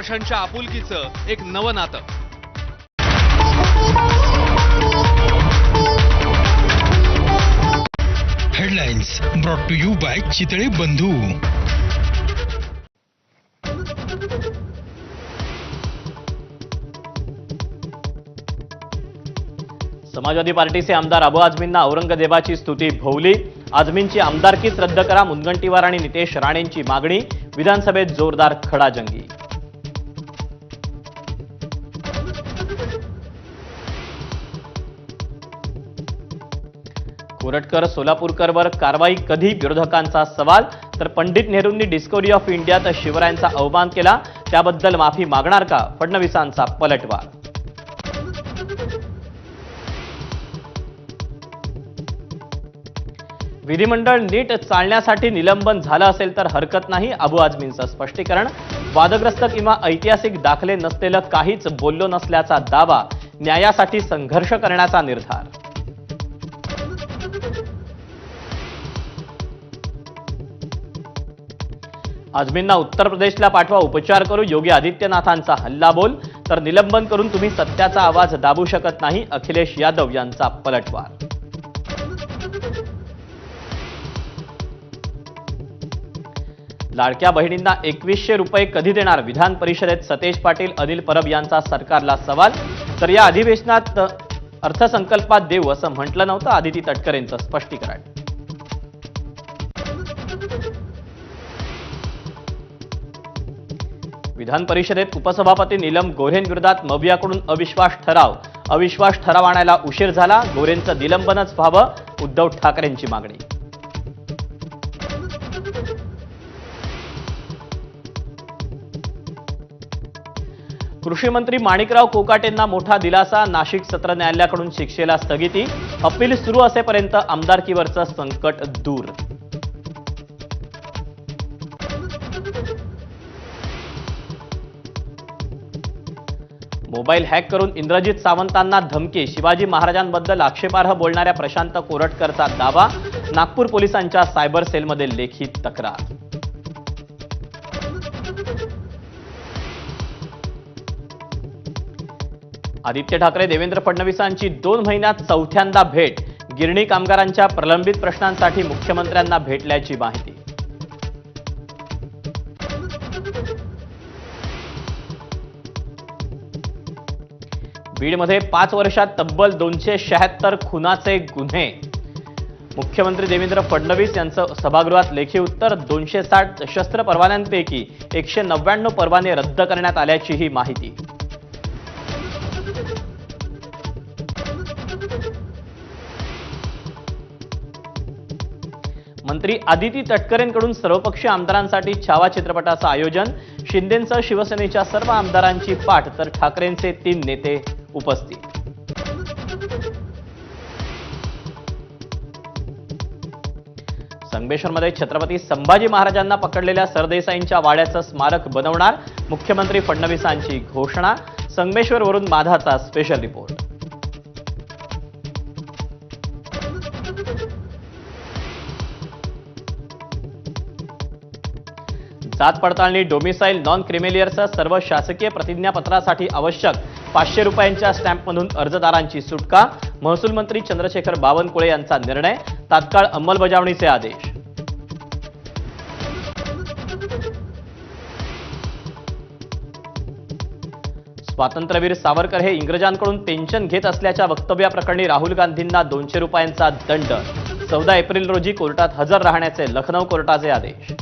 वर्षांच्या आपुलकीचं एक नवं नातं. Headlines brought to you by Chitale Bandhu. Samajwadi पार्टीचे आमदार अबू आझमींना औरंगजेबाची स्तुती भोवली. आझमींची आमदारकीच रद्द करा, मुनगंटीवार आणि नितेश राणेंची मागणी. विधानसभेत जोरदार खडाजंगी. कोरटकर सोलापूरकरवर कारवाई कधी, विरोधकांचा सवाल. तर पंडित नेहरूंनी डिस्कव्हरी ऑफ इंडियात शिवरायांचा अवमान केला, त्याबद्दल माफी मागणार का, फडणवीसांचा पलटवार. विधिमंडळ नीट चालण्यासाठी निलंबन झालं असेल तर हरकत नाही, अबू आझमींचं स्पष्टीकरण. वादग्रस्त किंवा ऐतिहासिक दाखले नसलेलं काहीच बोललो नसल्याचा दावा. न्यायासाठी संघर्ष करण्याचा निर्धार. आझमींना उत्तर प्रदेशला पाठवा, उपचार करू. योगी आदित्यनाथांचा हल्लाबोल. तर निलंबन करून तुम्ही सत्याचा आवाज दाबू शकत नाही, अखिलेश यादव यांचा पलटवार. लाडक्या बहिणींना 2100 रुपये कधी देणार, विधान परिषदेत सतेज पाटील, अनिल परब यांचा सरकारला सवाल. तर या अधिवेशनात अर्थसंकल्पात देऊ असं म्हटलं नव्हतं, आदिती तटकरेंचं स्पष्टीकरण. विधान परिषदेत उपसभापती नीलम गोऱ्हेंविरोधात मवियाकडून अविश्वास ठराव. अविश्वास ठराव आणायला उशीर झाला, गोऱ्हेंचं निलंबनच व्हावं, उद्धव ठाकरेंची मागणी. कृषी मंत्री माणिकराव कोकाटेंना मोठा दिलासा. नाशिक सत्र न्यायालयाकडून शिक्षेला स्थगिती. अपील सुरू असेपर्यंत आमदारकीवरचं संकट दूर. मोबाईल हॅक करून इंद्रजित सावंतांना धमकी. शिवाजी महाराजांबद्दल आक्षेपार्ह बोलणाऱ्या प्रशांत कोरटकरचा दावा. नागपूर पोलिसांच्या सायबर सेलमध्ये लेखी तक्रार. आदित्य ठाकरे देवेंद्र फडणवीसांची 2 महिन्यात चौथ्यांदा भेट. गिरणी कामगारांच्या प्रलंबित प्रश्नांसाठी मुख्यमंत्र्यांना भेटल्याची माहिती. बीडमध्ये 5 वर्षात तब्बल 276 खुनाचे गुन्हे. मुख्यमंत्री देवेंद्र फडणवीस यांचं सभागृहात लेखी उत्तर. 260 शस्त्र परवान्यांपैकी 199 परवाने रद्द करण्यात आल्याचीही माहिती. मंत्री आदिती तटकरेंकडून सर्वपक्षीय आमदारांसाठी छावा चित्रपटाचं आयोजन. शिंदेंसह शिवसेनेच्या सर्व आमदारांची पाठ, तर ठाकरेंचे 3 नेते उपस्थित. संगमेश्वरमध्ये छत्रपती संभाजी महाराजांना पकडलेल्या सरदेसाईंच्या वाड्याचं स्मारक बनवणार. मुख्यमंत्री फडणवीसांची घोषणा. संगमेश्वरवरून माधाचा स्पेशल रिपोर्ट. जात पडताळणी, डोमिसाईल, नॉन क्रिमिलियरसह सर्व शासकीय प्रतिज्ञापत्रासाठी आवश्यक 500 रुपयांच्या स्टॅम्पमधून अर्जदारांची सुटका. महसूल मंत्री चंद्रशेखर बावनकुळे यांचा निर्णय. तात्काळ अंमलबजावणीचे आदेश. स्वातंत्र्यवीर सावरकर हे इंग्रजांकडून पेन्शन घेत असल्याच्या वक्तव्याप्रकरणी राहुल गांधींना 200 रुपयांचा दंड. 14 एप्रिल रोजी कोर्टात हजर राहण्याचे लखनौ कोर्टाचे आदेश.